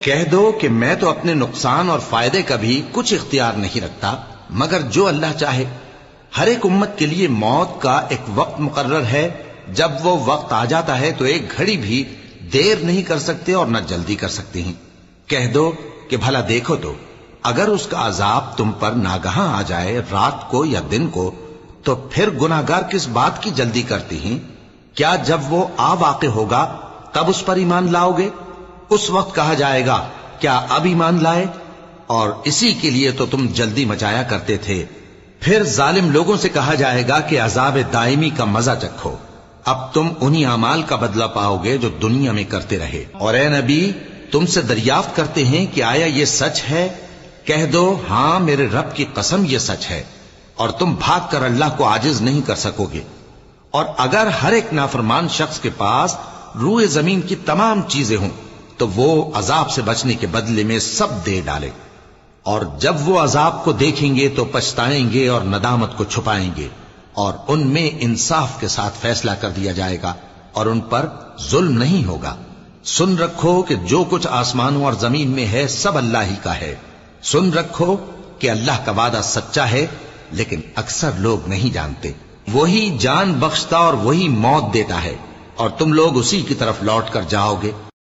کہہ دو کہ میں تو اپنے نقصان اور فائدے کا بھی کچھ اختیار نہیں رکھتا مگر جو اللہ چاہے۔ ہر ایک امت کے لیے موت کا ایک وقت مقرر ہے، جب وہ وقت آ جاتا ہے تو ایک گھڑی بھی دیر نہیں کر سکتے اور نہ جلدی کر سکتے ہیں۔ کہہ دو کہ بھلا دیکھو تو اگر اس کا عذاب تم پر ناگہاں آ جائے رات کو یا دن کو تو پھر گناہگار کس بات کی جلدی کرتے ہیں؟ کیا جب وہ آ واقع ہوگا تب اس پر ایمان لاؤ گے؟ اس وقت کہا جائے گا کیا اب ایمان لائے؟ اور اسی کے لیے تو تم جلدی مچایا کرتے تھے۔ پھر ظالم لوگوں سے کہا جائے گا کہ عذاب دائمی کا مزہ چکھو، اب تم انہی اعمال کا بدلہ پاؤ گے جو دنیا میں کرتے رہے۔ اور اے نبی، تم سے دریافت کرتے ہیں کہ آیا یہ سچ ہے؟ کہہ دو ہاں میرے رب کی قسم یہ سچ ہے، اور تم بھاگ کر اللہ کو عاجز نہیں کر سکو گے۔ اور اگر ہر ایک نافرمان شخص کے پاس روئے زمین کی تمام چیزیں ہوں تو وہ عذاب سے بچنے کے بدلے میں سب دے ڈالے، اور جب وہ عذاب کو دیکھیں گے تو پچھتائیں گے اور ندامت کو چھپائیں گے، اور ان میں انصاف کے ساتھ فیصلہ کر دیا جائے گا اور ان پر ظلم نہیں ہوگا۔ سن رکھو کہ جو کچھ آسمانوں اور زمین میں ہے سب اللہ ہی کا ہے۔ سن رکھو کہ اللہ کا وعدہ سچا ہے، لیکن اکثر لوگ نہیں جانتے۔ وہی جان بخشتا اور وہی موت دیتا ہے، اور تم لوگ اسی کی طرف لوٹ کر جاؤ گے۔